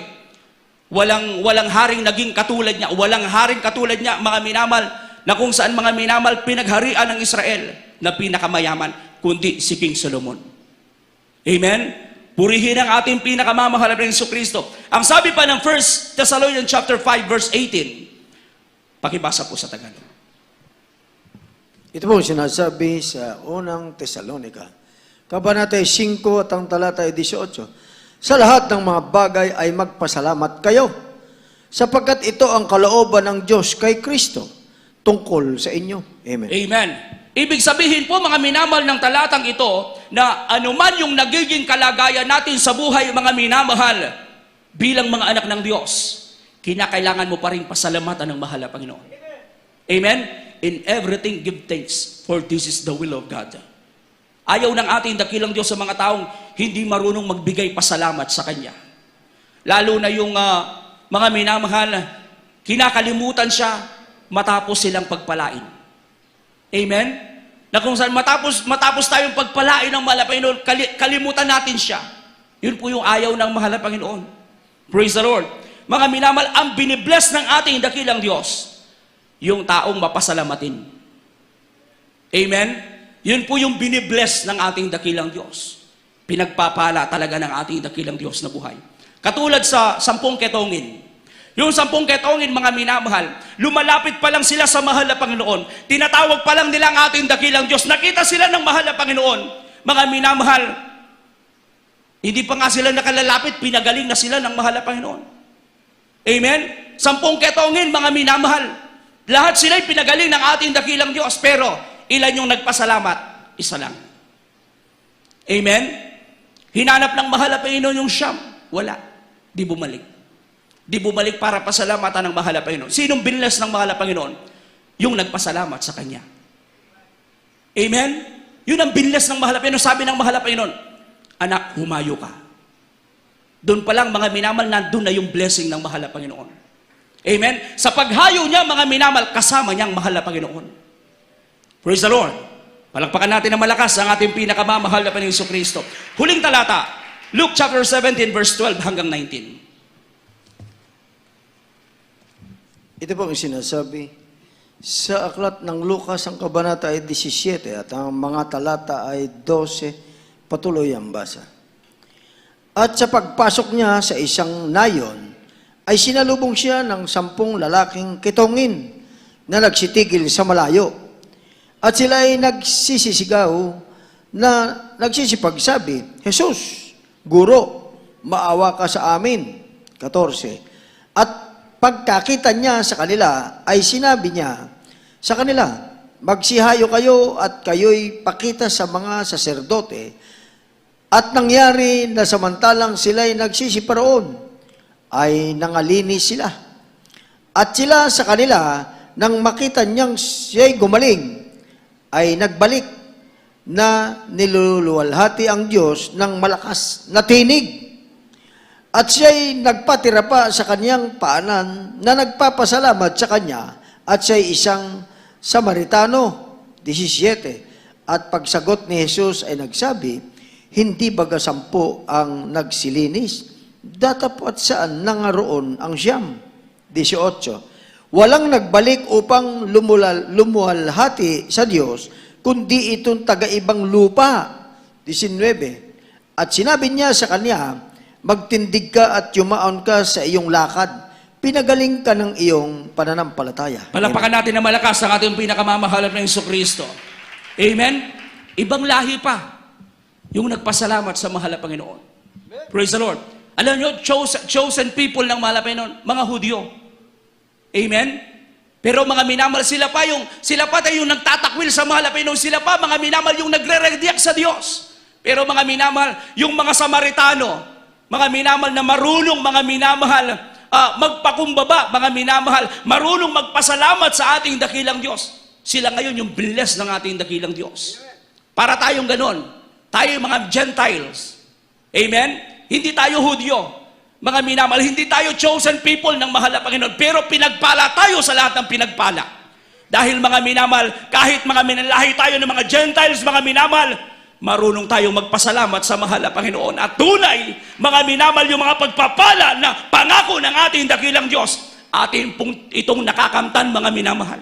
Speaker 1: walang haring naging katulad niya, walang haring katulad niya, mga minamahal, na kung saan mga minamahal pinagharian ng Israel na pinakamayaman, kundi si King Solomon. Amen? Purihin ang ating pinakamamahal na Jesucristo. Ang sabi pa ng 1 Thessalonians chapter 5 verse 18, pakibasa po sa Tagalog.
Speaker 2: Ito po ang sinasabi sa unang Tesalonika, Kabanata 5 at ang talata 18. Sa lahat ng mga bagay ay magpasalamat kayo, sapagkat ito ang kalooban ng Diyos kay Kristo tungkol sa inyo. Amen.
Speaker 1: Amen. Ibig sabihin po mga minamahal ng talatang ito na anuman yung nagiging kalagayan natin sa buhay mga minamahal bilang mga anak ng Diyos, kinakailangan mo pa rin pasalamatan ng mahal na Panginoon. Amen? In everything give thanks, for this is the will of God. Ayaw ng ating dakilang Diyos sa mga taong hindi marunong magbigay pasalamat sa Kanya. Lalo na yung mga minamahal, kinakalimutan siya matapos silang pagpalain. Amen? Na kung saan matapos tayong pagpalain ng mahal na Panginoon, kalimutan natin siya. Yun po yung ayaw ng mahal na Panginoon. Praise the Lord. Mga minamahal, ang binibless ng ating dakilang Diyos, yung taong mapasalamatin. Amen? Yun po yung binibless ng ating dakilang Diyos. Pinagpapala talaga ng ating dakilang Diyos na buhay. Katulad sa 10 ketongin. Yung 10 ketongin, mga minamahal, lumalapit pa lang sila sa mahal na Panginoon. Tinatawag pa lang nila ang ating dakilang Diyos. Nakita sila ng mahal na Panginoon. Mga minamahal, hindi pa nga sila nakalalapit, pinagaling na sila ng mahal na Panginoon. Amen? 10 ketongin, mga minamahal. Lahat sila'y pinagaling ng ating dakilang Diyos, pero ilan yung nagpasalamat? Isa lang. Amen? Hinanap ng mahal na Panginoon yung siyam. Wala. Di bumalik. Di bumalik para pasalamatan ng mahal na Panginoon. Sinong binless ng mahal na Panginoon? Yung nagpasalamat sa Kanya. Amen? Yun ang binless ng mahal na Panginoon. Sabi ng mahal na Panginoon, anak, humayo ka. Doon pa lang, mga minamal, nandun na yung blessing ng mahal na Panginoon. Amen? Sa paghayo niya, mga minamal, kasama niyang mahal na Panginoon. Praise the Lord. Palakpakan natin na malakas ang ating pinakamamahal na Panginoon Jesucristo. Huling talata, Luke chapter 17 verse 12 hanggang 19.
Speaker 2: Ito po ang sinasabi sa aklat ng Lucas, ang kabanata ay 17 at ang mga talata ay 12, patuloy ang basa. At sa pagpasok niya sa isang nayon, ay sinalubong siya ng 10 lalaking kitongin na nagsitigil sa malayo. At sila ay nagsisisigaw na nagsisipagsabi, Jesus, Guro, maawa ka sa amin. 14. At pagkakita niya sa kanila, ay sinabi niya sa kanila, magsihayo kayo at kayo'y pakita sa mga saserdote. At nangyari na samantalang sila'y nagsisiparoon, ay nangalini sila. At sila sa kanila, nang makita niyang siya'y gumaling, ay nagbalik na niluluwalhati ang Diyos ng malakas na tinig. At siya'y nagpatira pa sa kanyang paanan na nagpapasalamat sa kanya, at siya'y isang Samaritano. 17. At pagsagot ni Jesus ay nagsabi, hindi baga 10 ang nagsilinis? Datapwat saan nangaroon ang siyam? 18. Walang nagbalik upang lumuwalhati sa Diyos, kundi itong taga-ibang lupa. 19. At sinabi niya sa kanya, magtindig ka at yumaon ka sa iyong lakad. Pinagaling ka ng iyong pananampalataya.
Speaker 1: Palakpakan natin na malakas ang ating pinakamamahal na Jesucristo. Amen? Ibang lahi pa yung nagpasalamat sa mahal na Panginoon. Praise the Lord. Alam nyo, chosen people ng mahal na Panginoon, mga Hudyo. Amen? Pero mga minamal, sila pa tayo yung nagtatakwil sa mahal na Panginoon. Sila pa, mga minamal, yung nagre-rediak sa Diyos. Pero mga minamal, yung mga Samaritano, mga minamahal na marunong, mga minamahal, magpakumbaba, mga minamahal, marunong magpasalamat sa ating dakilang Diyos. Sila ngayon yung bless ng ating dakilang Diyos. Para tayong ganon. Tayo yung mga Gentiles. Amen? Hindi tayo Hudyo. Mga minamahal, hindi tayo chosen people ng mahal na Panginoon. Pero pinagpala tayo sa lahat ng pinagpala. Dahil mga minamahal, kahit mga minalahi tayo ng mga Gentiles, mga minamahal, marunong tayong magpasalamat sa mahal na Panginoon. At tunay, mga minamahal, yung mga pagpapala na pangako ng ating dakilang Diyos, atin pong itong nakakamtan, mga minamahal.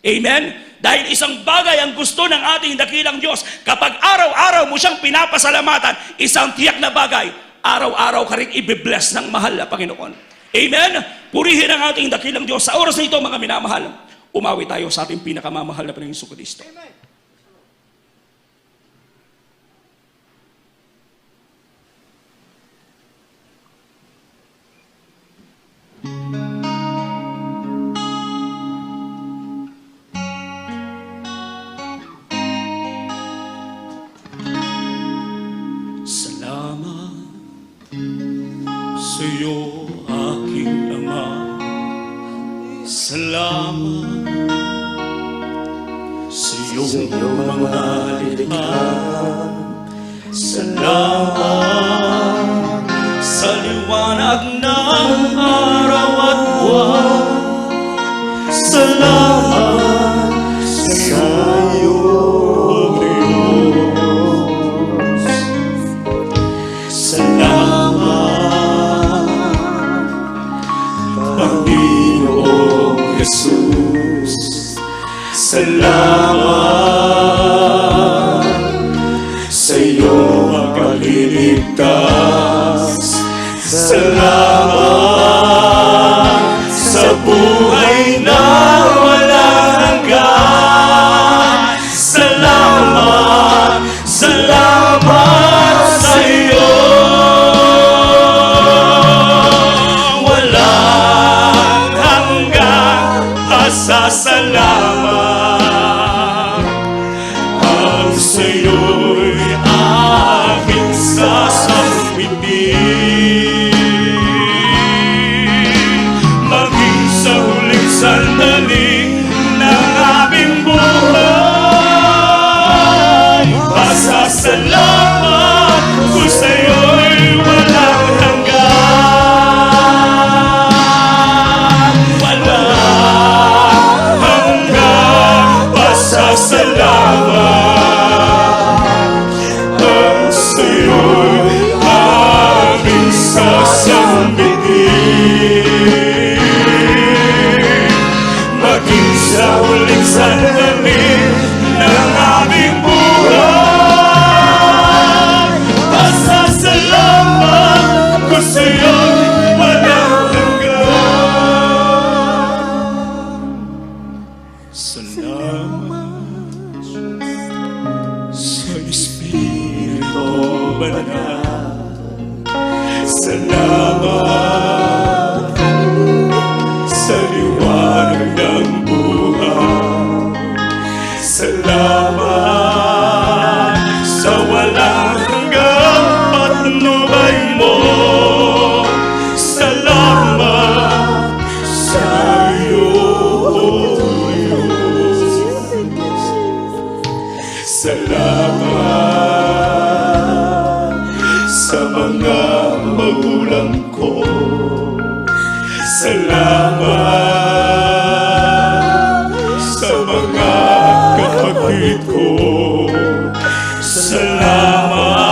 Speaker 1: Amen? Dahil isang bagay ang gusto ng ating dakilang Diyos, kapag araw-araw mo siyang pinapasalamatan, isang tiyak na bagay, araw-araw ka rin ibibless ng mahal na Panginoon. Amen? Purihin ang ating dakilang Diyos. Sa oras na ito, mga minamahal, umawi tayo sa ating pinakamamahal na Panginoong Jesucristo. Amen. Salamat sa iyo, aking Ama. Salamat sa iyong mga likha. Salamat sa liwanag ng araw at buwan. Salamat sa iyo, O Diyos. Salamat, Panginoong Jesus. Salamat sa iyong pagliligtas. Salamat sa buhay na walang hanggan. Salamat, salamat sa iyo. Walang hanggan pasasalamat. Ang sa'yo'y aking sasambitin. Maging sa huling sandali ng aming buhay, pasasalamat ko sa'yo'y walang hanggan. Walang hanggan pasasalamat. Ang sa'yo'y aming sasambitin. Maging sa huling sandali ng aming buhay, pasasalamat ko sa'yo'y walang hanggan. Salamat sa Espiritu Banal. Salamat sa liwanag ng buhay. Salamat sa walang hanggang patnubay mo. Salamat sa iyo, O Diyos. Salamat sa mga magulang ko. Salamat sa mga kapatid ko. Salamat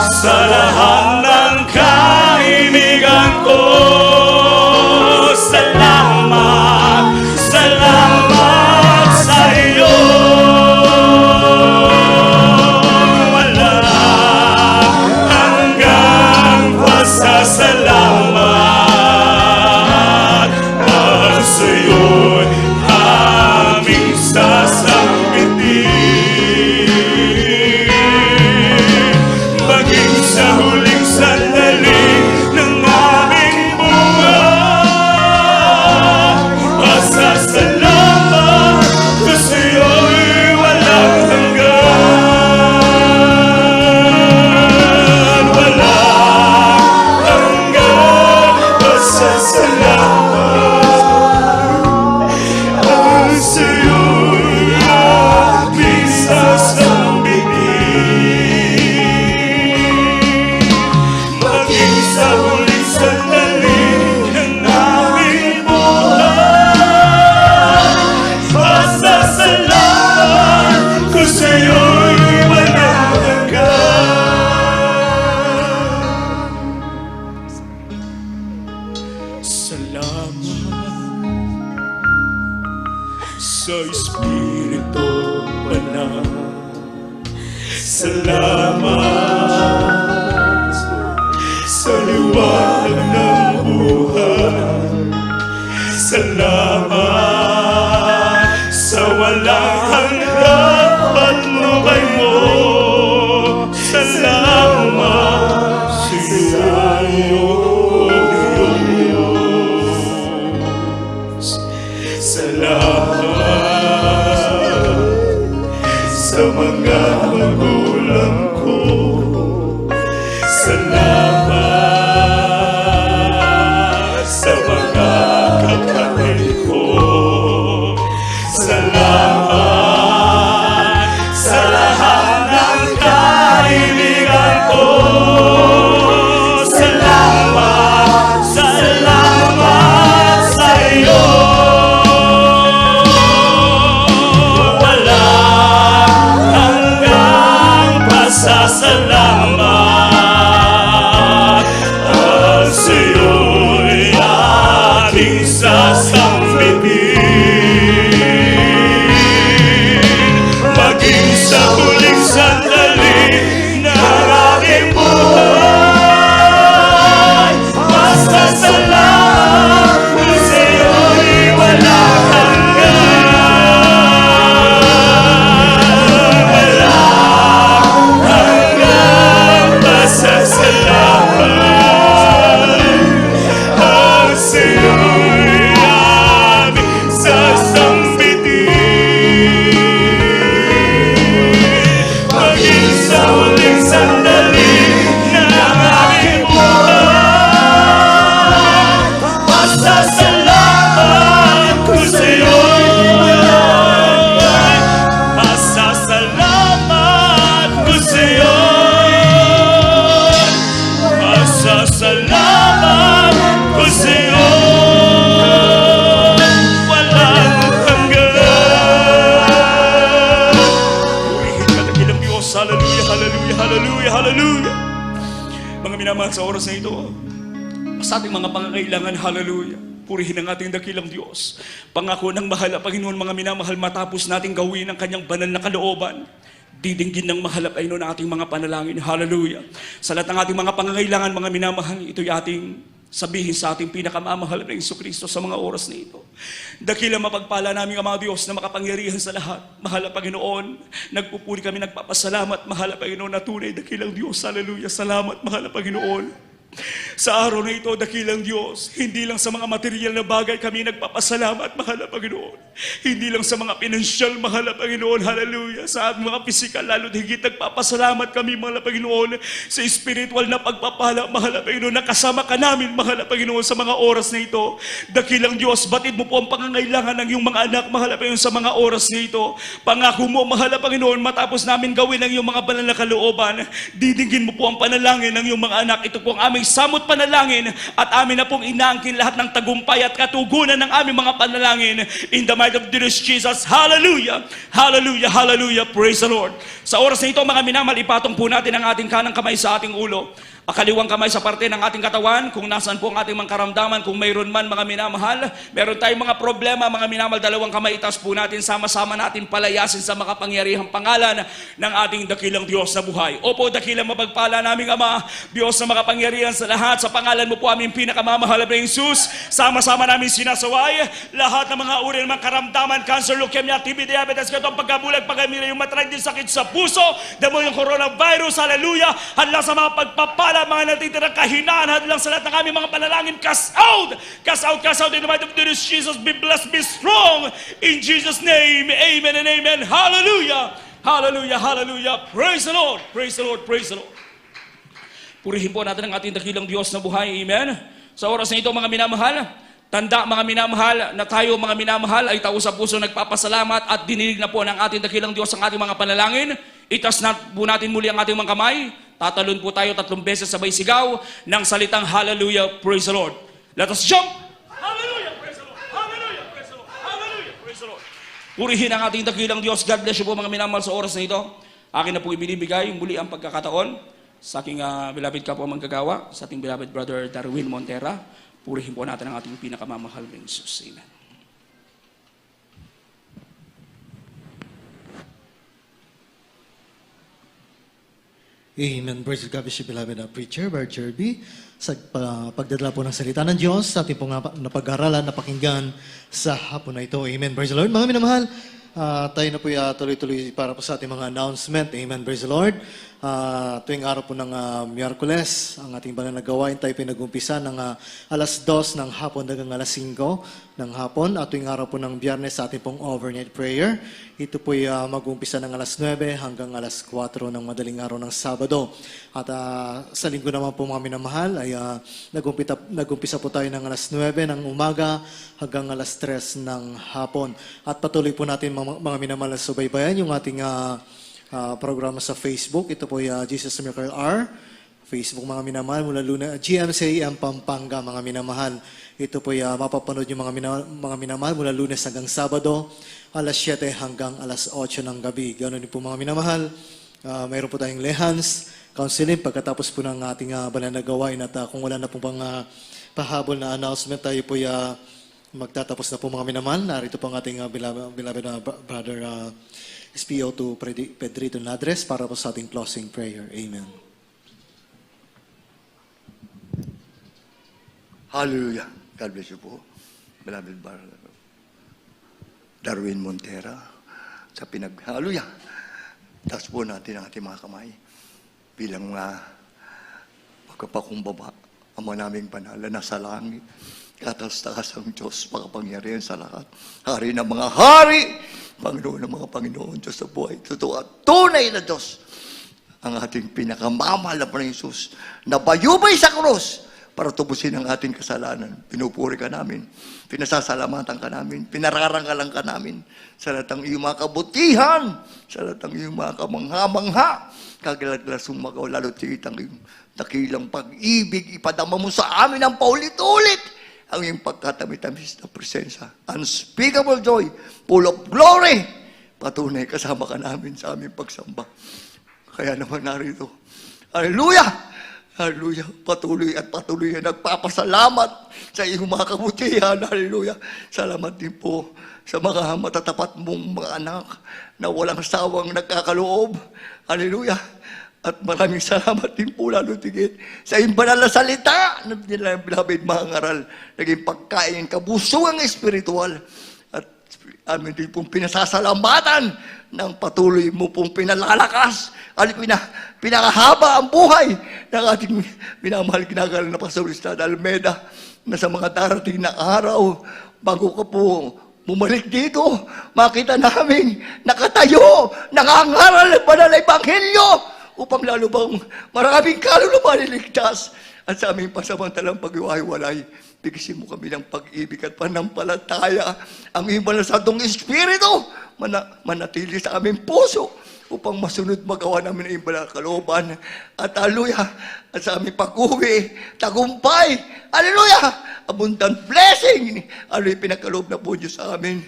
Speaker 1: sa lahat ng kaibigan ko. Salamat, salamat sa iyo. Walang hanggang pasasalamat. Ang sa'yo'y aming sasambitin. Maging sa huling sandali ng aming buhay, pasasalamat ko sa'yo'y walang hanggan. Walang hanggan pasasalamat. Ang sa'yo'y aming sasambitin. Maging sa huling sandali ng aming buhay,
Speaker 3: Salamat sa Espiritu Banal. Salamat sa liwanag ng buhay. Salamat sa walang hanggang patnubay mo. Salamat sa iyo, Diyos. Salamat sa mga magulang ko. Salamat sa mga kapatid ko. Salamat sa lahat ng kaibigan ko. Salamat, salamat sa iyo. Walang hanggang pasasalamat. Ang sa'yo'y ating sasambitin. Maging sa huling sandali ng aking buhay, pasasalamat kung sa'yo'y walang hanggang. Walang hanggang pasasalamat. Ang sa'yo'y aming sasambitin. Maging sa huling sandali ng aking buhay, pasasalamat ko sa'yo'y walang. Pasasalamat ko sa'yo. Pasasalamat ko sa'yo. Walang hanggan. Purihin ka, dakilang Diyos. Hallelujah, hallelujah, hallelujah, hallelujah. Mga minamahal sa oras na ito, sa ating mga pangangailangan, hallelujah. Purihin ang ating dakilang Diyos. Pangako ng mahal na Panginoon, mga minamahal, matapos nating gawin ang kanyang banal na kalooban, didinggin ng mahal at ayun ang ating mga panalangin. Hallelujah. Sa lahat ng ating mga pangangailangan, mga minamahal, ito'y ating sabihin sa ating pinakamamahal na Jesucristo sa mga oras na ito. Dakilang mapagpala namin ang mga Diyos na makapangyarihan sa lahat. Mahal na Panginoon, nagpupuri kami, nagpapasalamat, mahal na Panginoon, na tunay, dakilang Diyos. Hallelujah. Salamat, mahal na Panginoon. Sa araw na ito, dakilang Diyos, hindi lang sa mga material na bagay kami nagpapasalamat, mahal na Panginoon. Hindi lang sa mga pinansyal, mahal na Panginoon, hallelujah. Sa ating mga pisikal, lalo't higit nagpapasalamat kami, mahal na Panginoon, sa spiritual na pagpapala, mahal na Panginoon, nakasama ka namin, mahal na Panginoon, sa mga oras na ito. Dakilang Diyos, batid mo po ang pangangailangan ng iyong mga anak, mahal na Panginoon, sa mga oras na ito. Pangako mo, mahal na Panginoon, matapos namin gawin ang iyong mga banal na kalooban, didinggin mo po ang panalangin ng iyong mga anak. Ito po ang aming samot panalangin at amin na pong inaangkin lahat ng tagumpay at katugunan ng aming mga panalangin in the might of dearest Jesus. Hallelujah! Hallelujah! Hallelujah! Praise the Lord! Sa oras na ito, mga minamahal, ipatong po natin ang ating kanang kamay sa ating ulo. Akaliwang kamay sa parte ng ating katawan, kung nasaan po ang ating mga karamdaman, kung mayroon man, mga minamahal, meron tayong mga problema, mga minamahal, dalawang kamay, itaas po natin, sama-sama natin palayasin sa makapangyarihang pangalan ng ating dakilang Diyos na buhay. Opo, dakilang mapagpala naming Ama, Diyos na makapangyarihan sa lahat, sa pangalan mo po aming pinakamamahal na Jesus, sama-sama namin sinasaway lahat ng mga uri ng mga karamdaman, cancer, leukemia, TB, diabetes, katong pagkabulag, pagkamira, yung matragdin sakit sa puso, damo yung coronavirus, hallelujah, hadlang sa mga pagpapala, mga natitirang kahinaan, hadlang sa lahat ng aming mga panalangin, cast out, cast out, cast out in the might of dearest Jesus. Be blessed, be strong, in Jesus' name, amen and amen. Hallelujah, hallelujah, hallelujah. Praise the Lord, praise the Lord, praise the Lord. Purihin po natin ang ating dakilang Diyos na buhay, amen. Sa oras na ito, mga minamahal, tanda, mga minamahal, na tayo, mga minamahal, ay tao sa puso nagpapasalamat at dininig na po ng ating dakilang Diyos ang ating mga panalangin. Itas na po natin muli ang ating mga kamay. Tatalon po tayo 3 beses sabay sigaw ng salitang hallelujah, praise the Lord. Let us jump! Hallelujah, praise the Lord! Hallelujah, praise the Lord! Hallelujah, praise the Lord! Purihin ang ating dakilang Diyos. God bless you po, mga minamahal, sa oras na ito. Akin na po ibinibigay muli ang pagkakataon sa aking beloved kapwa manggagawa, sa ating beloved brother Darwin Montera.
Speaker 1: Purihin po natin ang ating pinakamamahal na Jesus. Amen.
Speaker 4: Amen. Praise God, bless you, beloved preacher, Brother Jerby. Sa pagdadala po ng salita ng Diyos, sa ating pong napag-aralan, napakinggan sa hapon na ito. Amen. Praise the Lord. Mga minamahal, tayo na po tuloy-tuloy para po sa ating mga announcement. Amen. Praise the Lord. Tuwing araw po ng Miyerkules, ang ating banal na gawain, tayo pinag-umpisa ng alas 2 ng hapon hanggang alas 5 ng hapon. At tuwing araw po ng Biyernes, sa ating pong overnight prayer, ito po mag-umpisa ng alas 9 hanggang alas 4 ng madaling araw ng Sabado. At sa linggo naman po mga minamahal, ay nag-umpisa po tayo ng alas 9 ng umaga hanggang alas 3 ng hapon. At patuloy po natin mga minamahal na subaybayan yung ating programa sa Facebook. Ito po Jesus Miracle R. Facebook mga minamahal mula GMCAM Pampanga mga minamahal. Ito po mapapanood yung mga minamahal mula Lunes hanggang Sabado, alas 7 hanggang alas 8 ng gabi. Ganoon din po mga minamahal. Mayroon po tayong lehans, counseling pagkatapos po ng ating banal na gawain. At kung wala na po pang pahabol na announcement, tayo po magtatapos na po mga minamahal. Narito po ang ating beloved brother SPO2 Pedrito Nadres para po sa ating closing prayer. Amen.
Speaker 5: Hallelujah. God bless you po. Beloved brother Darwin Montera sa Hallelujah. Taas po natin ang ating mga kamay bilang pagkapakumbaba ang mga naming panala na sa langit. Katas-takas ang Diyos, makapangyarihan sa lahat. Hari ng mga hari, Panginoon ng mga Panginoon, Diyos sa buhay. Totoo at tunay na Diyos. Ang ating pinakamamahal na Jesus na bayubay sa krus para tubusin ang ating kasalanan. Pinupuri ka namin, pinasasalamatan ka namin, pinararangalan ka namin sa lahat ng iyong mga kabutihan, sa lahat ng iyong mga kamangha-mangha, kagalag-lasong magaw, lalo titang iyong dakilang pag-ibig, ipadama mo sa amin ang paulit-ulit ang iyong pagkatamis-tamis na presensya. Unspeakable joy, full of glory. Patunay kasama ka namin sa aming pagsamba. Kaya naman narito. Hallelujah! Hallelujah! Patuloy at patuloy na nagpapasalamat sa iyong mga kabutihan. Hallelujah! Salamat din po sa mga matatapat mong mga anak na walang sawang nagkakaloob. Hallelujah! At maraming salamat din po lalo tigit sa iyong banal na salita na binabid mga ngaral, naging pagkain, kabusuang espiritual. At amin din pong pinasasalamatan ng patuloy mo pong pinalalakas at pinakahaba ang buhay ng ating minamahal kinagalan na Pastor Estad Almeida na sa mga darating na araw, bago ka po bumalik dito, makita namin nakatayo, nakangaral ng banal na Ebanghelyo upang lalo bang maraming kaluluwa niligtas at sa aming pasamantalang pag-iwahiwalay, bigyan mo kami ng pag-ibig at panampalataya. Ang iyong malasatong Espiritu manatili sa aming puso upang masunod magawa namin ang iyong banal kalooban. At hallelujah, at sa aming pag-uwi, tagumpay, hallelujah, abundant blessing, hallelujah, pinagkaloob na po Diyos sa amin.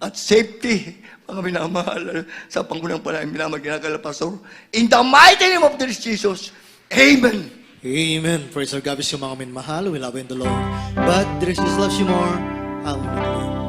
Speaker 5: At safety, mga minamahal, sa pangunang panahon, minamahal ginagala, Pastor. In the mighty name of Jesus, Amen.
Speaker 4: Amen. Praise our God, bless you mga minamahal. We love you in the Lord. But Jesus loves you more. Hallelujah.